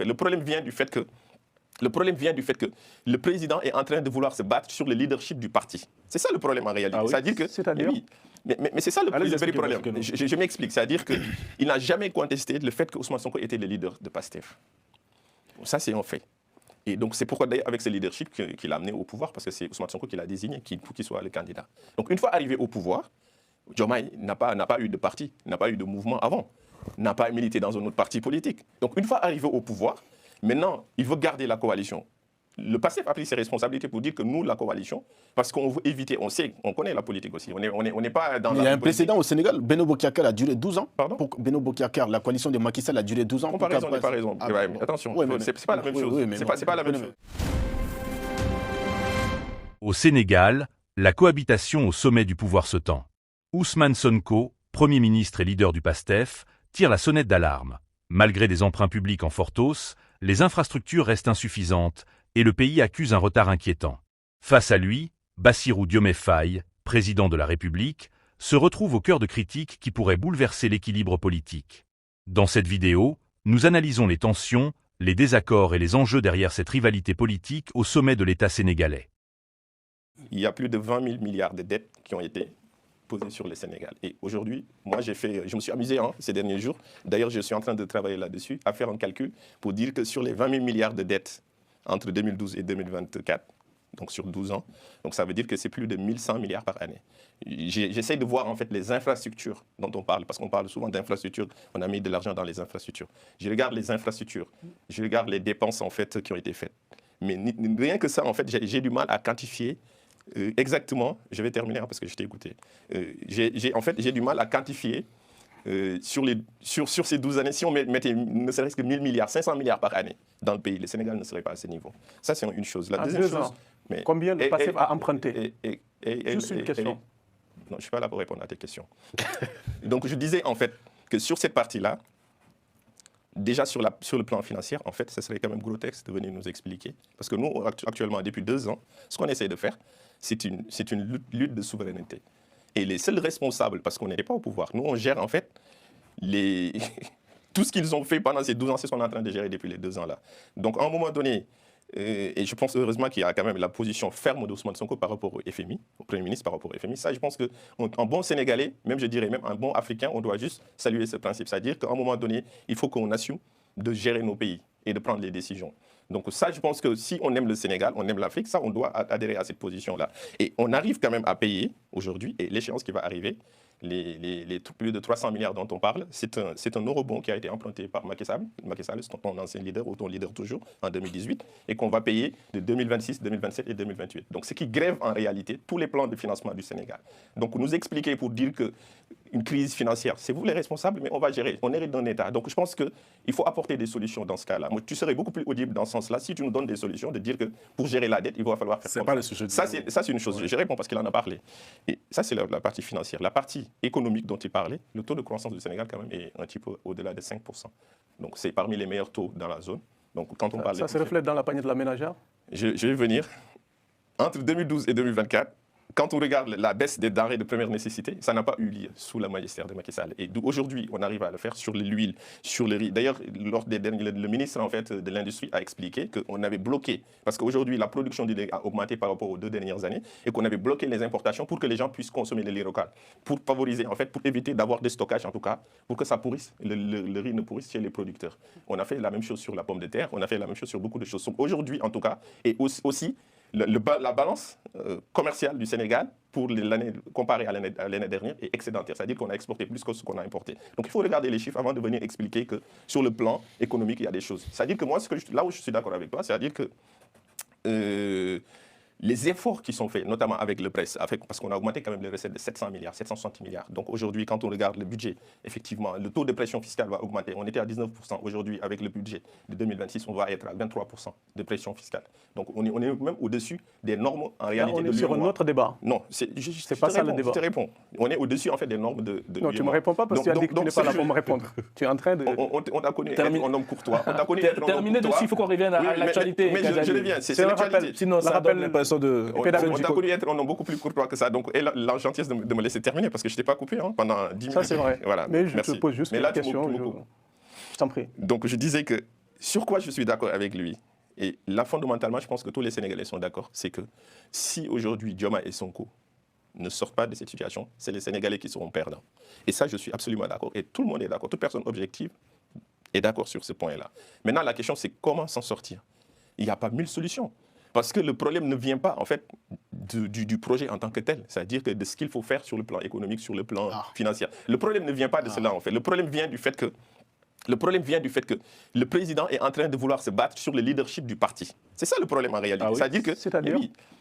Le problème vient du fait que le président est en train de vouloir se battre sur le leadership du parti. C'est ça le problème en réalité. Ah oui. C'est-à-dire que, c'est-à-dire mais c'est ça le vrai problème. Parce que Je m'explique. C'est-à-dire qu'il n'a jamais contesté le fait que Ousmane Sonko était le leader de PASTEF. Ça, c'est un fait. Et donc, c'est pourquoi, d'ailleurs, avec ce leadership qu'il a amené au pouvoir, parce que c'est Ousmane Sonko qui l'a désigné pour qu'il soit le candidat. Donc, une fois arrivé au pouvoir, Diomaye n'a pas eu de parti, n'a pas eu de mouvement avant, n'a pas milité dans un autre parti politique. Donc, une fois arrivé au pouvoir, maintenant, il veut garder la coalition. Le PASTEF a pris ses responsabilités pour dire que nous, la coalition, parce qu'on veut éviter, on connaît la politique aussi, on n'est pas dans mais la... il y a un précédent au Sénégal, Benno Bokk Yakaar a duré 12 ans. Pardon? Pour Benno Bokk Yakaar, la coalition de Macky Sall a duré 12 ans. Comparaison n'est pas raison. Ah, Ouais, mais attention, ouais, c'est pas la même chose. C'est pas la même chose. Au Sénégal, la cohabitation au sommet du pouvoir se tend. Ousmane Sonko, Premier ministre et leader du PASTEF, tire la sonnette d'alarme. Malgré des emprunts publics en forte hausse, les infrastructures restent insuffisantes et le pays accuse un retard inquiétant. Face à lui, Bassirou Diomaye Faye, président de la République, se retrouve au cœur de critiques qui pourraient bouleverser l'équilibre politique. Dans cette vidéo, nous analysons les tensions, les désaccords et les enjeux derrière cette rivalité politique au sommet de l'État sénégalais. Il y a plus de 20 000 milliards de dettes qui ont été posées sur le Sénégal. Et aujourd'hui, moi, je me suis amusé ces derniers jours. D'ailleurs, je suis en train de travailler là-dessus, à faire un calcul pour dire que sur les 20 000 milliards de dettes entre 2012 et 2024, donc sur 12 ans, donc ça veut dire que c'est plus de 1100 milliards par année. J'essaie de voir en fait les infrastructures dont on parle, parce qu'on parle souvent d'infrastructures, on a mis de l'argent dans les infrastructures. Je regarde les infrastructures, je regarde les dépenses en fait qui ont été faites. Mais rien que ça, en fait, j'ai du mal à quantifier exactement, je vais terminer parce que je t'ai écouté, j'ai du mal à quantifier sur ces 12 années, si on mettait ne serait-ce que 1000 milliards, 500 milliards par année dans le pays, le Sénégal ne serait pas à ce niveau. Ça, c'est une chose. La deuxième chose... Mais combien le PASTEF a emprunté? Juste une question. Non, je ne suis pas là pour répondre à tes questions. Donc, je disais en fait que sur cette partie-là, déjà sur le plan financier, en fait, ce serait quand même grotesque de venir nous expliquer. Parce que nous, actuellement, depuis 2 ans, ce qu'on essaie de faire, c'est une lutte de souveraineté. Et les seuls responsables, parce qu'on n'était pas au pouvoir, nous, on gère en fait tout ce qu'ils ont fait pendant ces 12 ans, c'est ce qu'on est en train de gérer depuis les 2 ans-là. Donc, à un moment donné, et je pense heureusement qu'il y a quand même la position ferme d'Ousmane Sonko par rapport au FMI, au Premier ministre par rapport au FMI. Ça, je pense qu'en bon Sénégalais, même je dirais même un bon Africain, on doit juste saluer ce principe. C'est-à-dire qu'à un moment donné, il faut qu'on assume de gérer nos pays et de prendre les décisions. Donc ça, je pense que si on aime le Sénégal, on aime l'Afrique, ça, on doit adhérer à cette position-là. Et on arrive quand même à payer aujourd'hui, et l'échéance qui va arriver, les plus de 300 milliards dont on parle, c'est un eurobond qui a été emprunté par Macky Sall, c'est ton ancien leader, ou ton leader toujours, en 2018, et qu'on va payer de 2026, 2027 et 2028. Donc ce qui grève en réalité tous les plans de financement du Sénégal. Donc nous expliquer pour dire qu'une crise financière, c'est vous les responsables, mais on va gérer, on hérite d'un État. Donc je pense qu'il faut apporter des solutions dans ce cas-là. Moi, tu serais beaucoup plus audible dans ce sens-là si tu nous donnes des solutions, de dire que pour gérer la dette, il va falloir faire c'est pas le sujet. Ça, c'est une chose. Je réponds parce qu'il en a parlé. Et ça, c'est la partie financière. La partie économique dont il parlait, le taux de croissance du Sénégal quand même est un petit peu au-delà de 5%. Donc c'est parmi les meilleurs taux dans la zone. Donc quand on parle ça se reflète dans la panier de la ménagère? Je vais venir. Entre 2012 et 2024, quand on regarde la baisse des denrées de première nécessité, ça n'a pas eu lieu sous la magistère de Macky Sall. Et aujourd'hui, on arrive à le faire sur l'huile, sur le riz. D'ailleurs, lors des derniers, le ministre en fait, de l'Industrie a expliqué qu'on avait bloqué, parce qu'aujourd'hui, la production du lait a augmenté par rapport aux 2 dernières années, et qu'on avait bloqué les importations pour que les gens puissent consommer le lait local, pour favoriser, en fait, pour éviter d'avoir des stockages, en tout cas, pour que ça pourrisse, le riz ne pourrisse chez les producteurs. On a fait la même chose sur la pomme de terre, on a fait la même chose sur beaucoup de choses. Aujourd'hui, en tout cas, et aussi la balance commerciale du Sénégal pour l'année comparée à l'année dernière est excédentaire. C'est-à-dire qu'on a exporté plus que ce qu'on a importé. Donc il faut regarder les chiffres avant de venir expliquer que sur le plan économique, il y a des choses. C'est-à-dire que moi, là où je suis d'accord avec toi, c'est-à-dire que les efforts qui sont faits, notamment avec le presse, parce qu'on a augmenté quand même les recettes de 700 milliards, 760 milliards. Donc aujourd'hui, quand on regarde le budget, effectivement, le taux de pression fiscale va augmenter. On était à 19%. Aujourd'hui, avec le budget de 2026, on va être à 23% de pression fiscale. Donc on est même au-dessus des normes en réalité. Là, on est sur un autre débat. Non, c'est pas ça le débat. Je te réponds. On est au-dessus en fait des normes de non, tu ne me réponds pas parce que tu as dit que tu n'es pas là pour me répondre. Tu es en train de... On t'a connu être un homme courtois. Terminé dessus, il faut qu'on revienne à l'actualité. Mais je reviens, c'est l'actualité. Sinon, ça rappelle les personnes de... On t'a connu être un homme beaucoup plus courtois que ça. Donc, et la gentillesse de me laisser terminer parce que je ne t'ai pas coupé pendant 10 minutes. Ça, c'est vrai. Voilà. Mais je te pose juste une question. Je t'en prie. Donc, je disais que sur quoi je suis d'accord avec lui, et là, fondamentalement, je pense que tous les Sénégalais sont d'accord, c'est que si aujourd'hui Diomaye et Sonko ne sortent pas de cette situation, c'est les Sénégalais qui seront perdants. Et ça, je suis absolument d'accord. Et tout le monde est d'accord. Toute personne objective est d'accord sur ce point-là. Maintenant, la question, c'est comment s'en sortir. Il n'y a pas 1000 solutions. Parce que le problème ne vient pas, en fait, du projet en tant que tel. C'est-à-dire que de ce qu'il faut faire sur le plan économique, sur le plan financier. Le problème ne vient pas de cela, en fait. Le problème vient du fait que le président est en train de vouloir se battre sur le leadership du parti. C'est ça le problème en réalité. C'est-à-dire que... C'est-à-dire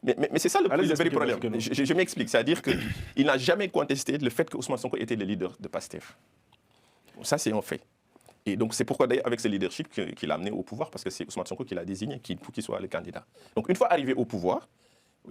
mais c'est ça le vrai problème. Je m'explique. C'est-à-dire qu'il n'a jamais contesté le fait que Ousmane Sonko était le leader de PASTEF. Ça, c'est un fait. Et donc, c'est pourquoi, d'ailleurs, avec ce leadership qu'il a amené au pouvoir, parce que c'est Ousmane Sonko qui l'a désigné pour qu'il soit le candidat. Donc, une fois arrivé au pouvoir,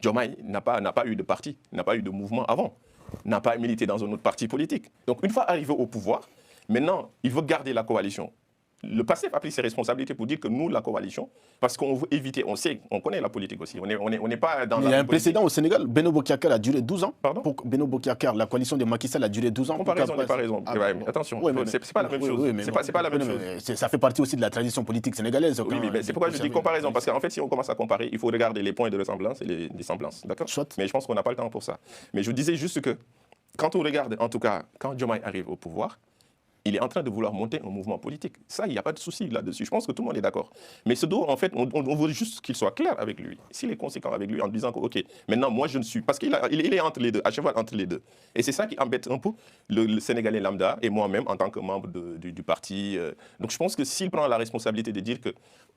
Diomaye n'a pas eu de parti, n'a pas eu de mouvement avant, n'a pas milité dans un autre parti politique. Donc, une fois arrivé au pouvoir, maintenant, il veut garder la coalition. Le PASTEF a pris ses responsabilités pour dire que nous, la coalition, parce qu'on veut éviter, on connaît la politique aussi, on n'est pas dans la... Il y a un précédent au Sénégal, Beno Bokk-Yakaar a duré 12 ans. Pardon? Beno Bokk-Yakaar, la coalition de Macky Sall a duré 12 ans. Comparaison n'est pas raison. Attention, c'est pas la même chose. C'est pas la même chose. Ça fait partie aussi de la tradition politique sénégalaise. Oui, mais c'est pourquoi je dis comparaison, parce qu'en fait, si on commence à comparer, il faut regarder les points de ressemblance et les dissemblances. D'accord? Mais je pense qu'on n'a pas le temps pour ça. Mais je vous disais juste que, quand on regarde, en tout cas, quand Diomaye arrive au pouvoir, il est en train de vouloir monter un mouvement politique. Ça, il n'y a pas de souci là-dessus. Je pense que tout le monde est d'accord. Mais ce dos, en fait, on veut juste qu'il soit clair avec lui. S'il est conséquent avec lui en disant que, OK, maintenant, moi, je ne suis... Parce qu'il est entre les deux, à cheval entre les deux. Et c'est ça qui embête un peu le Sénégalais lambda et moi-même en tant que membre du parti. Donc, je pense que s'il prend la responsabilité de dire que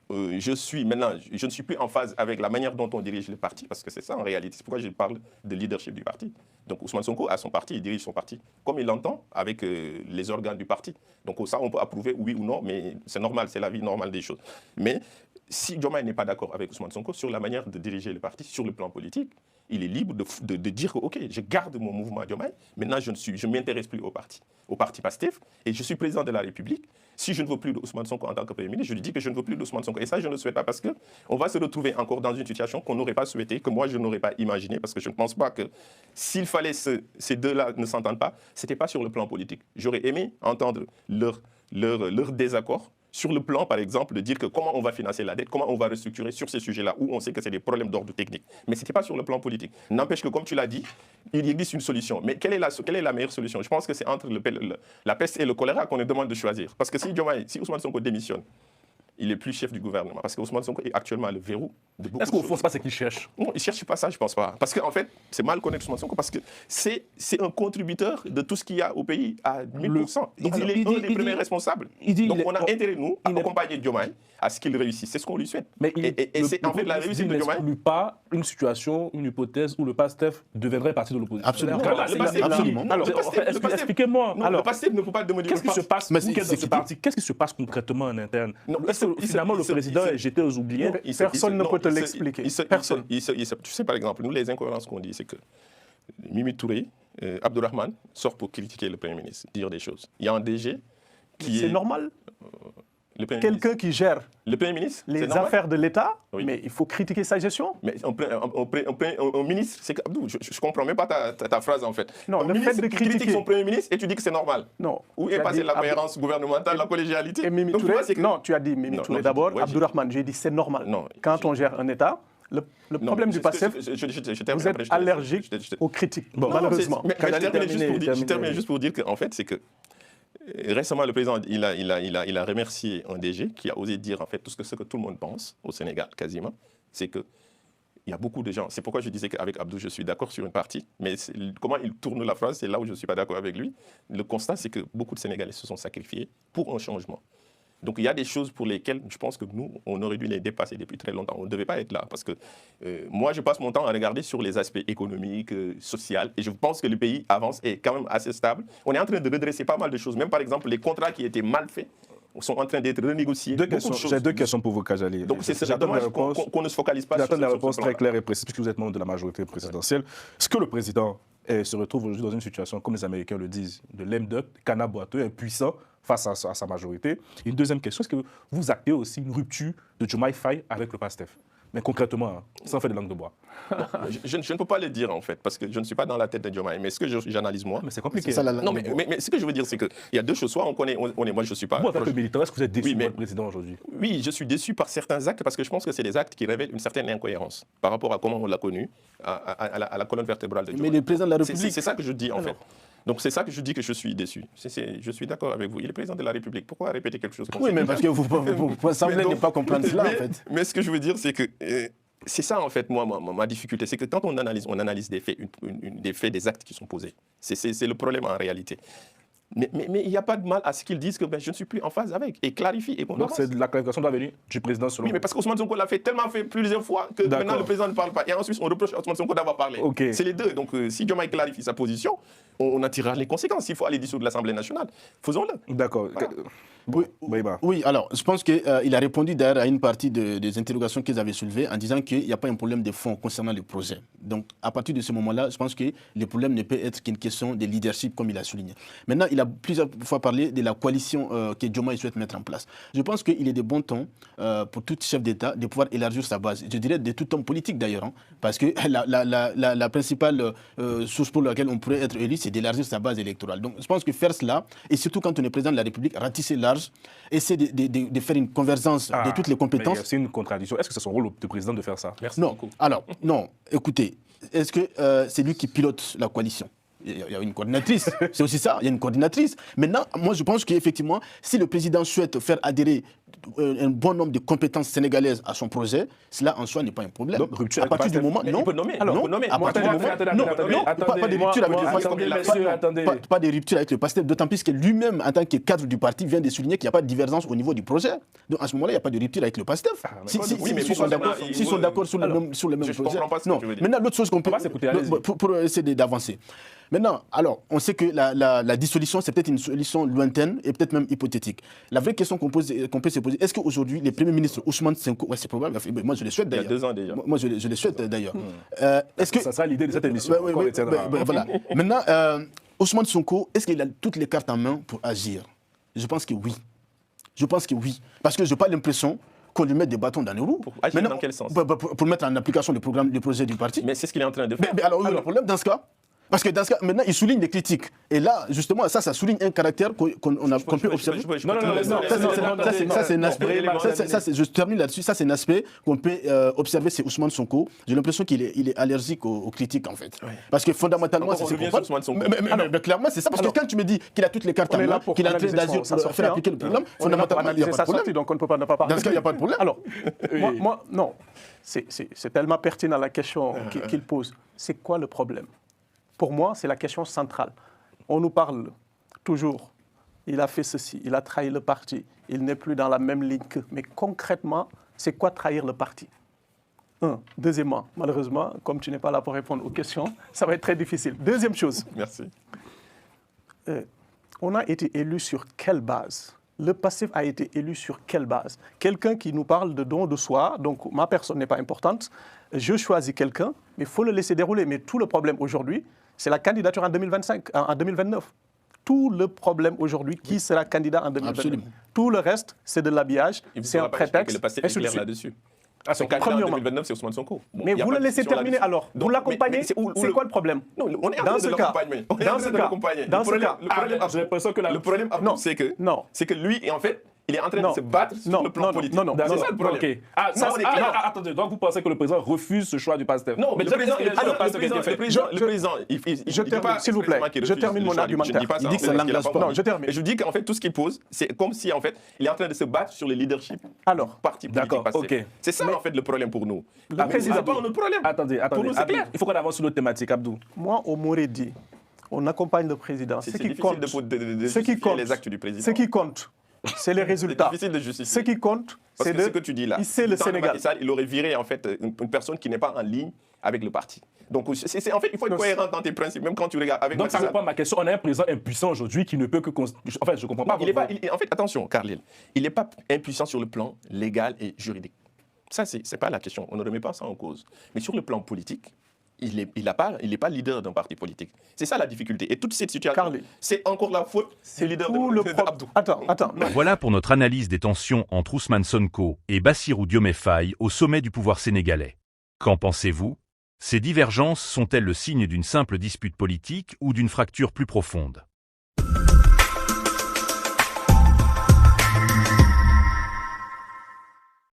je ne suis plus en phase avec la manière dont on dirige le parti, parce que c'est ça en réalité. C'est pourquoi je parle de leadership du parti. Donc, Ousmane Sonko a son parti, il dirige son parti comme il l'entend avec les organes du parti. Donc ça, on peut approuver oui ou non, mais c'est normal, c'est la vie normale des choses. Mais si Diomaye n'est pas d'accord avec Ousmane Sonko sur la manière de diriger le parti, sur le plan politique, il est libre de dire que, OK, je garde mon mouvement Diomaye, maintenant je ne m'intéresse plus au parti PASTEF, et je suis président de la République. Si je ne veux plus d'Ousmane Sonko en tant que Premier ministre, je lui dis que je ne veux plus d'Ousmane Sonko. Et ça, je ne le souhaite pas parce qu'on va se retrouver encore dans une situation qu'on n'aurait pas souhaité, que moi, je n'aurais pas imaginé, parce que je ne pense pas que s'il fallait ces deux-là ne s'entendent pas, ce n'était pas sur le plan politique. J'aurais aimé entendre leur désaccord sur le plan, par exemple, de dire que comment on va financer la dette, comment on va restructurer sur ces sujets-là où on sait que c'est des problèmes d'ordre technique. Mais ce n'était pas sur le plan politique. N'empêche que, comme tu l'as dit, il existe une solution. Mais quelle est la meilleure solution? Je pense que c'est entre la peste et le choléra qu'on nous demande de choisir. Parce que si Ousmane Sonko démissionne, il n'est plus chef du gouvernement. Parce que Ousmane Sonko est actuellement le verrou de beaucoup de choses. Est-ce qu'au fond, c'est pas ce qu'il cherche? Non, il ne cherche pas ça, je ne pense pas. Parce qu'en fait, c'est mal connaître Ousmane Sonko parce que c'est un contributeur de tout ce qu'il y a au pays à 1000%. Donc il est un des premiers responsables. Donc on a intérêt, nous, à accompagner Diomaye à ce qu'il réussisse. C'est ce qu'on lui souhaite. Mais et c'est en fait la réussite de Diomaye. Il n'exclut pas une situation, une hypothèse où le PASTEF deviendrait partie de l'opposition. Absolument. Alors, expliquez-moi. Le PASTEF ne peut pas demander. Qu'est-ce qui se passe dans ce parti? Qu'est-ce qui se passe concrètement en interne? Finalement, le président est jeté aux oubliettes. Personne ne peut te l'expliquer. Personne. Tu sais, par exemple, nous, les incohérences qu'on dit, c'est que Mimi Touré, Abdourahmane, sort pour critiquer le Premier ministre, dire des choses. Il y a un DG qui est... C'est normal. Quelqu'un qui gère le Premier ministre, les affaires de l'État, oui. Mais il faut critiquer sa gestion. Mais un ministre, c'est que Abdou, je ne comprends même pas ta phrase en fait. Non, le fait de critiquer son Premier ministre et tu dis que c'est normal. Non. Où est passée la cohérence gouvernementale, la collégialité? Mimi Touré, non, tu as dit Mimi Touré d'abord. Abdourahmane, j'ai dit c'est normal. Non, quand on gère un État, le problème du PASTEF, vous êtes allergique aux critiques, malheureusement. Je termine juste pour dire qu'en fait, c'est que récemment, le président il a remercié un DG qui a osé dire en fait tout ce que tout le monde pense au Sénégal quasiment, c'est que il y a beaucoup de gens. C'est pourquoi je disais qu'avec Abdou, je suis d'accord sur une partie, mais comment il tourne la phrase, c'est là où je ne suis pas d'accord avec lui. Le constat, c'est que beaucoup de Sénégalais se sont sacrifiés pour un changement. Donc il y a des choses pour lesquelles je pense que nous, on aurait dû les dépasser depuis très longtemps. On ne devait pas être là parce que moi, je passe mon temps à regarder sur les aspects économiques, sociaux, et je pense que le pays avance et est quand même assez stable. On est en train de redresser pas mal de choses. Même par exemple, les contrats qui étaient mal faits sont en train d'être renégociés. J'ai deux questions pour vous, Kajali. Donc c'est dommage qu'on ne se focalise pas sur J'attends la réponse très claire et précise puisque vous êtes membre de la majorité présidentielle. Est-ce que le président se retrouve aujourd'hui dans une situation, comme les Américains le disent, de lame duck, canard boiteux, impuissant face à sa majorité? Une deuxième question, est-ce que vous actez aussi une rupture de Diomaye Faye avec le PASTEF? Mais concrètement, hein, sans faire de langue de bois. Bon, je ne peux pas le dire, en fait, parce que je ne suis pas dans la tête de Diomaye. Mais ce que j'analyse, moi... Mais c'est compliqué. Non, mais ce que je veux dire, c'est qu'il y a deux choses. Soit on connaît... moi, je ne suis pas... Vous, en tant que militant, est-ce que vous êtes déçu par le président aujourd'hui? Oui, je suis déçu par certains actes, parce que je pense que c'est des actes qui révèlent une certaine incohérence par rapport à comment on l'a connu, à la colonne vertébrale de Diomaye. Mais le président de la République... C'est ça que je dis, en fait. Donc c'est ça que je dis que je suis déçu. Je suis d'accord avec vous. Il est président de la République. Pourquoi répéter quelque chose comme ça? Oui, mais parce que vous semblez ne pas comprendre cela, en fait. Mais ce que je veux dire, c'est que c'est ça, en fait, moi, ma difficulté. C'est que quand on analyse des faits, des actes qui sont posés. C'est le problème en réalité. Mais il n'y a pas de mal à ce qu'ils disent que je ne suis plus en phase avec. Et clarifie. Et donc la clarification doit venir du président selon Oui, mais parce qu'Ousmane Sonko l'a fait plusieurs fois que maintenant le président ne parle pas. Et ensuite, on reproche à Ousmane Sonko d'avoir parlé. Okay. C'est les deux. Donc si Diomaye clarifie sa position, on en tirera les conséquences. S'il faut aller dissoudre l'Assemblée nationale, faisons-le. D'accord. Voilà. Oui, alors je pense qu'il a répondu d'ailleurs à une partie des interrogations qu'ils avaient soulevées en disant qu'il n'y a pas un problème de fond concernant le projet. Donc à partir de ce moment-là, je pense que le problème ne peut être qu'une question de leadership, comme il a souligné. Maintenant, il a plusieurs fois parlé de la coalition que Diomaye souhaite mettre en place. Je pense qu'il est de bon ton pour tout chef d'État de pouvoir élargir sa base. Je dirais de tout homme politique d'ailleurs, hein, parce que la principale source pour laquelle on pourrait être élu, c'est d'élargir sa base électorale. Donc je pense que faire cela, et surtout quand on est président de la République, ratisser large, essayer de faire une convergence de toutes les compétences. C'est une contradiction. Est-ce que c'est son rôle de président de faire ça? Merci beaucoup. Alors, non, écoutez, est-ce que c'est lui qui pilote la coalition? Il y a une coordinatrice, c'est aussi ça, il y a une coordinatrice. Maintenant, moi je pense qu'effectivement, si le président souhaite faire adhérer un bon nombre de compétences sénégalaises à son projet, cela en soi n'est pas un problème. Donc, rupture à partir du moment, non. Il peut nommer. Alors, non, à partir du moment, pas de rupture avec le PASTEF. Pas de rupture avec le PASTEF, d'autant plus que lui-même, en tant que cadre du parti, vient de souligner qu'il n'y a pas de divergence au niveau du projet. Donc à ce moment-là, il n'y a pas de rupture avec le PASTEF. S'ils sont d'accord sur le même projet. Non. Maintenant, l'autre chose qu'on peut... Pour essayer d'avancer. Maintenant, alors, on sait que la dissolution, c'est peut-être une solution lointaine et peut-être même hypothétique. La vraie question qu'on peut se poser, est-ce qu'aujourd'hui, le Premier ministre Ousmane Sonko, c'est probable, moi je le souhaite d'ailleurs. Il y a 2 ans déjà. Moi je le souhaite d'ailleurs. Est-ce que ça sera l'idée de cette émission? Voilà. Maintenant, Ousmane Sonko, est-ce qu'il a toutes les cartes en main pour agir? Je pense que oui. Parce que je n'ai pas l'impression qu'on lui mette des bâtons dans les roues. Pour agir dans quel sens? Pour mettre en application le projet du parti. Mais c'est ce qu'il est en train de faire. Mais alors, le problème dans ce cas, parce que dans ce cas, maintenant, il souligne des critiques. Et là, justement, ça souligne un caractère qu'on peut observer. Ça, c'est un aspect. Je termine là-dessus. Ça, c'est un aspect qu'on peut observer, c'est Ousmane Sonko. J'ai l'impression qu'il est allergique aux critiques, en fait. Parce que fondamentalement, c'est ce clairement, c'est ça. Parce que quand tu me dis qu'il a toutes les cartes en main, qu'il a train d'agir pour faire appliquer le programme, fondamentalement, il n'y a pas de problème. Donc on ne peut pas ne pas parler. Dans ce cas, il n'y a pas de problème. Alors, moi, non. C'est tellement pertinent la question qu'il pose. C'est quoi le problème? Pour moi, c'est la question centrale. On nous parle toujours, il a fait ceci, il a trahi le parti, il n'est plus dans la même ligne que... Mais concrètement, c'est quoi trahir le parti? Deuxièmement, malheureusement, comme tu n'es pas là pour répondre aux questions, ça va être très difficile. Deuxième chose. Merci. On a été élu sur quelle base? Le PASTEF a été élu sur quelle base? Quelqu'un qui nous parle de don de soi, donc ma personne n'est pas importante, je choisis quelqu'un, mais il faut le laisser dérouler. Mais tout le problème aujourd'hui, c'est la candidature en 2029. Tout le problème aujourd'hui, qui sera candidat en 2029? Absolument. Tout le reste, c'est de l'habillage, c'est un prétexte. Le PASTEF est clair là-dessus. Son candidat en 2029, c'est Ousmane Sonko. Mais vous le laissez terminer alors. Vous l'accompagnez, c'est quoi le problème? Non, on est en train de l'accompagner. Dans ce cas, j'ai l'impression que le problème, c'est que lui, en fait, il est en train de se battre sur le plan politique. Non, c'est ça le problème. Attendez, donc vous pensez que le président refuse ce choix du PASTEF? Non, mais le président, s'il vous plaît, je termine mon argumentaire. Il dit que ça l'engage pas. Non, je termine. Et je dis qu'en fait, tout ce qu'il pose, c'est comme si, en fait, il est en train de se battre sur le leadership du parti politique PASTEF. C'est ça, en fait, le problème pour nous. Le président n'a pas un autre problème. Attendez. Pour nous, c'est clair. Il faut qu'on avance sur l'autre thématique, Abdou. Moi, on m'aurait dit, on accompagne le président. C'est difficile de justifier les actes du président. Ce qui compte, c'est les résultats. C'est difficile de justifier. Ce qui compte, c'est ce que tu dis là. C'est le Sénégal. Il aurait viré en fait une personne qui n'est pas en ligne avec le parti. Donc en fait, il faut être cohérent dans tes principes, même quand tu regardes avec. Donc ça répond à ma question. On a un président impuissant aujourd'hui qui ne peut que. En fait, je comprends pas. En fait, attention, Carlil, il n'est pas impuissant sur le plan légal et juridique. Ça, c'est pas la question. On ne remet pas ça en cause. Mais sur le plan politique, il n'est pas leader d'un parti politique. C'est ça la difficulté. Et toute cette situation, Carly, c'est encore la faute du leader d'Abdou. Attends. Non. Voilà pour notre analyse des tensions entre Ousmane Sonko et Bassirou Diomaye Faye au sommet du pouvoir sénégalais. Qu'en pensez-vous? Ces divergences sont-elles le signe d'une simple dispute politique ou d'une fracture plus profonde?